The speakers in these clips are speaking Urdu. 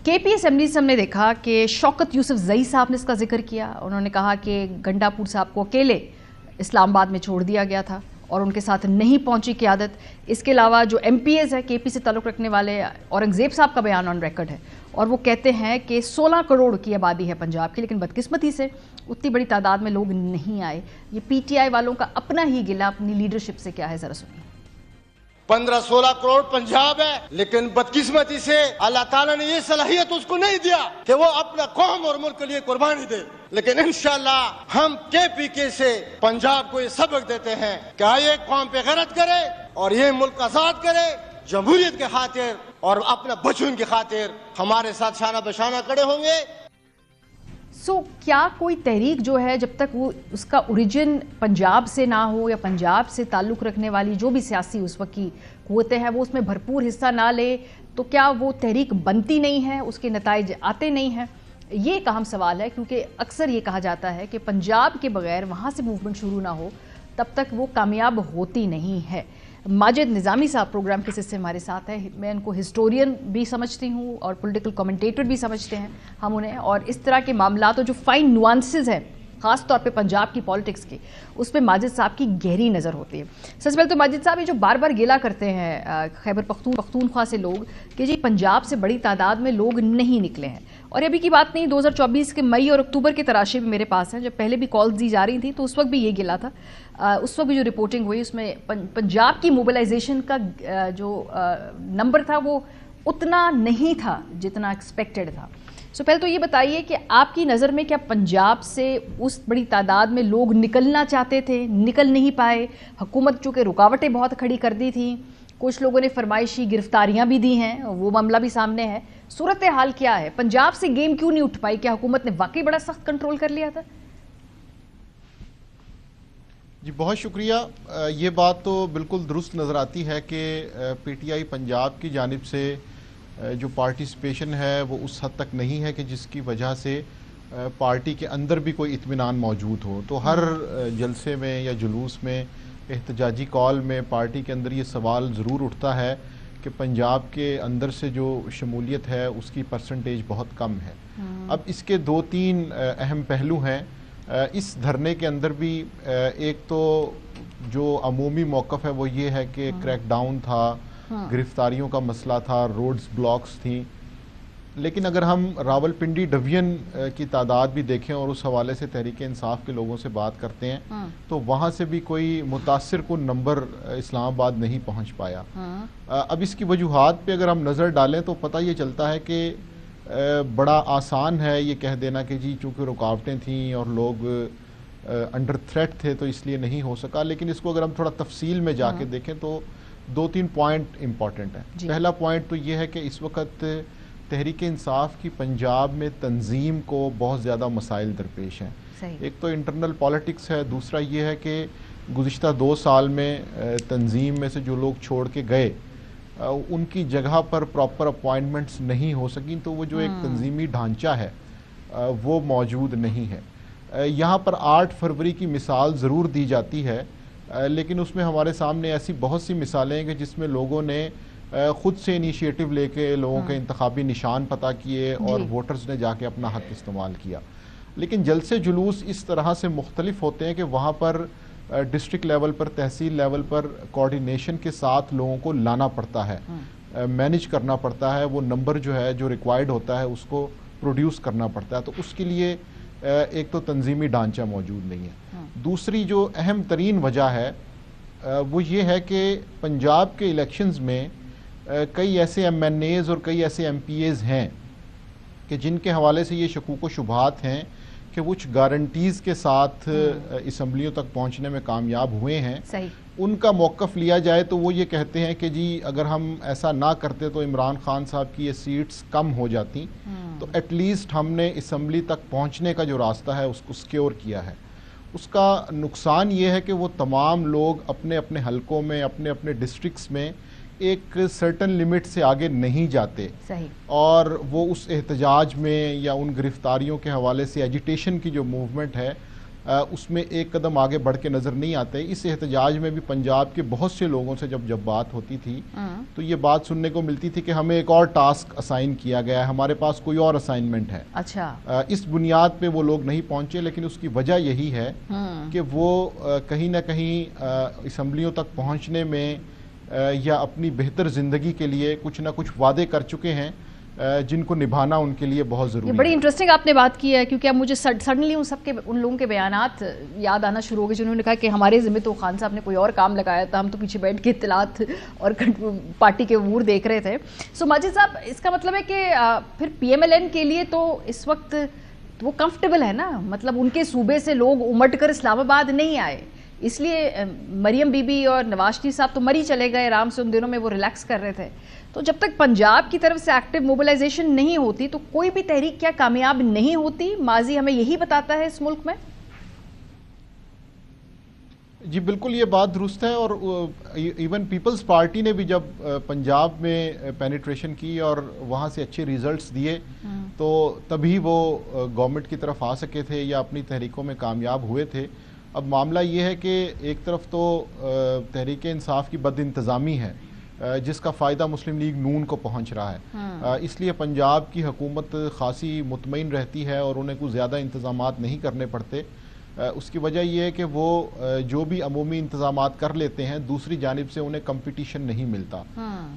کے پی اسمبلی سے ہم نے دیکھا کہ شوکت یوسف زئی صاحب نے اس کا ذکر کیا. انہوں نے کہا کہ گنڈا پور صاحب کو اکیلے اسلام آباد میں چھوڑ دیا گیا تھا اور ان کے ساتھ نہیں پہنچی قیادت. اس کے علاوہ جو ایم پی ایز ہے کے پی سے تعلق رکھنے والے, اورنگزیب صاحب کا بیان آن ریکارڈ ہے اور وہ کہتے ہیں کہ 16 کروڑ کی آبادی ہے پنجاب کی, لیکن بدقسمتی سے اتنی بڑی تعداد میں لوگ نہیں آئے. یہ پی ٹی آئی والوں کا اپنا ہی گلہ اپنی لیڈرشپ سے کیا ہے, ذرا سنیے. 15-16 کروڑ پنجاب ہے, لیکن بدقسمتی سے اللہ تعالیٰ نے یہ صلاحیت اس کو نہیں دیا کہ وہ اپنا قوم اور ملک کے لیے قربانی دے. لیکن انشاءاللہ ہم کے پی کے سے پنجاب کو یہ سبق دیتے ہیں کہ آئیے قوم پہ غیرت کرے اور یہ ملک آزاد کرے جمہوریت کے خاطر اور اپنا بچوں کی خاطر ہمارے ساتھ شانہ بشانہ کھڑے ہوں گے. کیا کوئی تحریک جو ہے جب تک وہ اس کا اوریجن پنجاب سے نہ ہو یا پنجاب سے تعلق رکھنے والی جو بھی سیاسی اس وقت کی قوتیں ہیں وہ اس میں بھرپور حصہ نہ لے تو کیا وہ تحریک بنتی نہیں ہے, اس کے نتائج آتے نہیں ہیں؟ یہ ایک اہم سوال ہے, کیونکہ اکثر یہ کہا جاتا ہے کہ پنجاب کے بغیر وہاں سے موومنٹ شروع نہ ہو تب تک وہ کامیاب ہوتی نہیں ہے. ماجد نظامی صاحب پروگرام کے حصے ہمارے ساتھ ہیں. میں ان کو ہسٹورین بھی سمجھتی ہوں اور پولیٹیکل کمنٹیٹر بھی سمجھتے ہیں ہم انہیں, اور اس طرح کے معاملات اور جو فائن نوانسز ہیں خاص طور پہ پنجاب کی پالیٹکس کے, اس پہ ماجد صاحب کی گہری نظر ہوتی ہے. سب سے پہلے تو ماجد صاحب یہ جو بار بار گیلا کرتے ہیں خیبر پختونخوا سے لوگ کہ جی پنجاب سے بڑی تعداد میں لوگ نہیں نکلے ہیں, اور ابھی کی بات نہیں, 2024 کے مئی اور اکتوبر کے تراشے بھی میرے پاس ہیں, جب پہلے بھی کالز دی جا رہی تھیں تو اس وقت بھی یہ گلا تھا. اس وقت بھی جو رپورٹنگ ہوئی اس میں پنجاب کی موبلائزیشن کا جو نمبر تھا وہ اتنا نہیں تھا جتنا ایکسپیکٹڈ تھا. پہلے تو یہ بتائیے کہ آپ کی نظر میں کیا پنجاب سے اس بڑی تعداد میں لوگ نکلنا چاہتے تھے, نکل نہیں پائے, حکومت چونکہ رکاوٹیں بہت کھڑی کر دی تھیں, کچھ لوگوں نے فرمائشی گرفتاریاں بھی دی ہیں, وہ معاملہ بھی سامنے ہے. صورتحال کیا ہے, پنجاب سے گیم کیوں نہیں اٹھ پائی, کیا حکومت نے واقعی بڑا سخت کنٹرول کر لیا تھا؟ جی بہت شکریہ. یہ بات تو بالکل درست نظر آتی ہے کہ پی ٹی آئی پنجاب کی جانب سے جو پارٹیسپیشن ہے وہ اس حد تک نہیں ہے کہ جس کی وجہ سے پارٹی کے اندر بھی کوئی اطمینان موجود ہو. تو ہر جلسے میں یا جلوس میں, احتجاجی کال میں پارٹی کے اندر یہ سوال ضرور اٹھتا ہے کہ پنجاب کے اندر سے جو شمولیت ہے اس کی پرسنٹیج بہت کم ہے. اب اس کے 2-3 اہم پہلو ہیں اس دھرنے کے اندر بھی. ایک تو جو عمومی موقف ہے وہ یہ ہے کہ کریک ڈاؤن تھا, گرفتاریوں کا مسئلہ تھا, روڈز بلاکس تھیں, لیکن اگر ہم راول پنڈی ڈویژن کی تعداد بھی دیکھیں اور اس حوالے سے تحریک انصاف کے لوگوں سے بات کرتے ہیں تو وہاں سے بھی کوئی متاثر کن نمبر اسلام آباد نہیں پہنچ پایا. اب اس کی وجوہات پہ اگر ہم نظر ڈالیں تو پتہ یہ چلتا ہے کہ بڑا آسان ہے یہ کہہ دینا کہ جی چونکہ رکاوٹیں تھیں اور لوگ انڈر تھریٹ تھے تو اس لیے نہیں ہو سکا. لیکن اس کو اگر ہم تھوڑا تفصیل میں جا کے دیکھیں تو 2-3 پوائنٹ امپورٹنٹ ہیں. پہلا پوائنٹ تو یہ ہے کہ اس وقت تحریک انصاف کی پنجاب میں تنظیم کو بہت زیادہ مسائل درپیش ہیں. ایک تو انٹرنل پالیٹکس ہے, دوسرا یہ ہے کہ گزشتہ 2 سال میں تنظیم میں سے جو لوگ چھوڑ کے گئے ان کی جگہ پر پراپر اپوائنٹمنٹس نہیں ہو سکیں, تو وہ جو ایک تنظیمی ڈھانچہ ہے وہ موجود نہیں ہے. یہاں پر 8 فروری کی مثال ضرور دی جاتی ہے, لیکن اس میں ہمارے سامنے ایسی بہت سی مثالیں ہیں کہ جس میں لوگوں نے خود سے انیشیٹو لے کے لوگوں کے انتخابی نشان پتہ کیے اور ووٹرز نے جا کے اپنا حق استعمال کیا. لیکن جلسے جلوس اس طرح سے مختلف ہوتے ہیں کہ وہاں پر ڈسٹرکٹ لیول پر, تحصیل لیول پر کوارڈینیشن کے ساتھ لوگوں کو لانا پڑتا ہے, مینیج کرنا پڑتا ہے, وہ نمبر جو ہے جو ریکوائرڈ ہوتا ہے اس کو پروڈیوس کرنا پڑتا ہے. تو اس کے لیے ایک تو تنظیمی ڈھانچہ موجود نہیں ہے. دوسری جو اہم ترین وجہ ہے وہ یہ ہے کہ پنجاب کے الیکشنز میں کئی ایسے ایم این ایز اور کئی ایسے ایم پی ایز ہیں کہ جن کے حوالے سے یہ شکوک و شبہات ہیں کہ کچھ گارنٹیز کے ساتھ اسمبلیوں تک پہنچنے میں کامیاب ہوئے ہیں. ان کا موقف لیا جائے تو وہ یہ کہتے ہیں کہ جی اگر ہم ایسا نہ کرتے تو عمران خان صاحب کی یہ سیٹس کم ہو جاتی, تو ایٹ لیسٹ ہم نے اسمبلی تک پہنچنے کا جو راستہ ہے اس کو سکیور کیا ہے. اس کا نقصان یہ ہے کہ وہ تمام لوگ اپنے اپنے حلقوں میں, اپنے اپنے ڈسٹرکٹس میں ایک سرٹن لمٹ سے آگے نہیں جاتے, اور وہ اس احتجاج میں یا ان گرفتاریوں کے حوالے سے ایجیٹیشن کی جو موومنٹ ہے اس میں ایک قدم آگے بڑھ کے نظر نہیں آتے. اس احتجاج میں بھی پنجاب کے بہت سے لوگوں سے جب بات ہوتی تھی تو یہ بات سننے کو ملتی تھی کہ ہمیں ایک اور ٹاسک اسائن کیا گیا ہے, ہمارے پاس کوئی اور اسائنمنٹ ہے. اچھا, اس بنیاد پہ وہ لوگ نہیں پہنچے, لیکن اس کی وجہ یہی ہے کہ وہ کہیں نہ کہیں اسمبلیوں تک پہنچنے میں یا اپنی بہتر زندگی کے لیے کچھ نہ کچھ وعدے کر چکے ہیں جن کو نبھانا ان کے لیے بہت ضروری ہے. بڑی انٹرسٹنگ آپ نے بات کی ہے, کیونکہ اب مجھے سڈنلی ان لوگوں کے بیانات یاد آنا شروع ہو گئے جنہوں نے کہا کہ ہمارے ذمہ تو خان صاحب نے کوئی اور کام لگایا تھا, ہم تو پیچھے بیٹھ کے اطلاعات اور پارٹی کے امور دیکھ رہے تھے. سو ماجد صاحب, اس کا مطلب ہے کہ پھر پی ایم ایل این کے لیے تو اس وقت وہ کمفرٹیبل ہے نا, مطلب ان کے صوبے سے لوگ امٹ کر اسلام آباد نہیں آئے, اس لیے مریم بی بی اور نواز شریف صاحب تو مری چلے گئے آرام سے, ان دنوں میں وہ ریلیکس کر رہے تھے. تو جب تک پنجاب کی طرف سے ایکٹیو موبلائزیشن نہیں ہوتی تو کوئی بھی تحریک کیا کامیاب نہیں ہوتی؟ ماضی ہمیں یہی بتاتا ہے اس ملک میں. جی بالکل یہ بات درست ہے, اور ایون پیپلز پارٹی نے بھی جب پنجاب میں پینیٹریشن کی اور وہاں سے اچھے ریزلٹس دیے تو تبھی وہ گورنمنٹ کی طرف آ سکے تھے یا اپنی تحریکوں میں کامیاب ہوئے تھے. اب معاملہ یہ ہے کہ ایک طرف تو تحریک انصاف کی بد انتظامی ہے جس کا فائدہ مسلم لیگ نون کو پہنچ رہا ہے, اس لیے پنجاب کی حکومت خاصی مطمئن رہتی ہے اور انہیں کوئی زیادہ انتظامات نہیں کرنے پڑتے. اس کی وجہ یہ ہے کہ وہ جو بھی عمومی انتظامات کر لیتے ہیں دوسری جانب سے انہیں کمپٹیشن نہیں ملتا.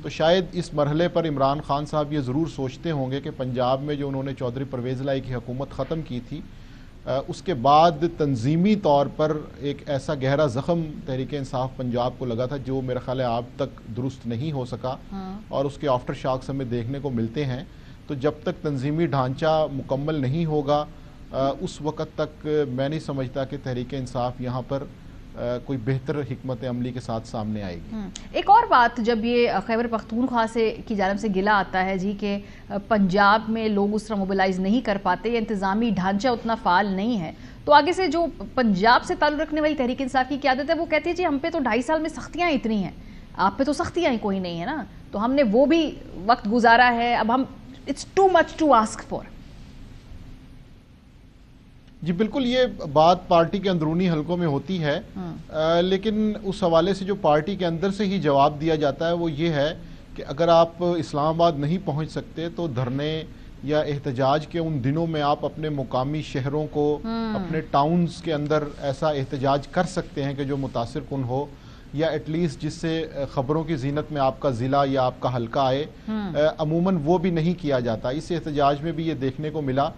تو شاید اس مرحلے پر عمران خان صاحب یہ ضرور سوچتے ہوں گے کہ پنجاب میں جو انہوں نے چودھری پرویز الہی کی حکومت ختم کی تھی اس کے بعد تنظیمی طور پر ایک ایسا گہرا زخم تحریک انصاف پنجاب کو لگا تھا جو میرا خیال ہے اب تک درست نہیں ہو سکا, اور اس کے آفٹر شاکس ہمیں دیکھنے کو ملتے ہیں. تو جب تک تنظیمی ڈھانچہ مکمل نہیں ہوگا اس وقت تک میں نہیں سمجھتا کہ تحریک انصاف یہاں پر کوئی بہتر حکمت عملی کے ساتھ سامنے آئے گی. ایک اور بات, جب یہ خیبر پختونخوا کی جانب سے گلہ آتا ہے جی کہ پنجاب میں لوگ اس طرح موبلائز نہیں کر پاتے یا انتظامی ڈھانچہ اتنا فعال نہیں ہے, تو آگے سے جو پنجاب سے تعلق رکھنے والی تحریک انصاف کی قیادت ہے وہ کہتی ہے جی ہم پہ تو 2.5 سال میں سختیاں اتنی ہیں, آپ پہ تو سختیاں ہی کوئی نہیں ہے نا, تو ہم نے وہ بھی وقت گزارا ہے, اب ہم it's too much to ask for. جی بالکل یہ بات پارٹی کے اندرونی حلقوں میں ہوتی ہے, لیکن اس حوالے سے جو پارٹی کے اندر سے ہی جواب دیا جاتا ہے وہ یہ ہے کہ اگر آپ اسلام آباد نہیں پہنچ سکتے تو دھرنے یا احتجاج کے ان دنوں میں آپ اپنے مقامی شہروں کو اپنے ٹاؤنز کے اندر ایسا احتجاج کر سکتے ہیں کہ جو متاثر کن ہو, یا ایٹ لیسٹ جس سے خبروں کی زینت میں آپ کا ضلع یا آپ کا حلقہ آئے. عموماً وہ بھی نہیں کیا جاتا. اس احتجاج میں بھی یہ دیکھنے کو ملا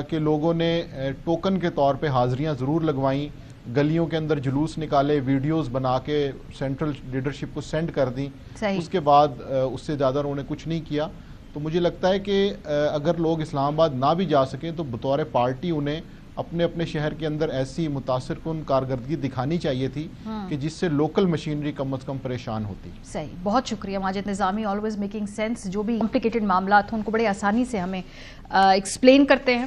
کہ لوگوں نے ٹوکن کے طور پہ حاضریاں ضرور لگوائیں, گلیوں کے اندر جلوس نکالے, ویڈیوز بنا کے سینٹرل لیڈرشپ کو سینڈ کر دیں, اس کے بعد اس سے زیادہ انہوں نے کچھ نہیں کیا. تو مجھے لگتا ہے کہ اگر لوگ اسلام آباد نہ بھی جا سکیں تو بطور پارٹی انہیں اپنے اپنے شہر کے اندر ایسی متاثر کن کارکردگی دکھانی چاہیے تھی کہ جس سے لوکل مشینری کم از کم پریشان ہوتی. صحیح, بہت شکریہ ماجد نظامی, آلویز میکنگ سینس. جو بھی کمپلیکیٹڈ معاملات ہیں ان کو بڑے آسانی سے ہمیں ایکسپلین کرتے ہیں.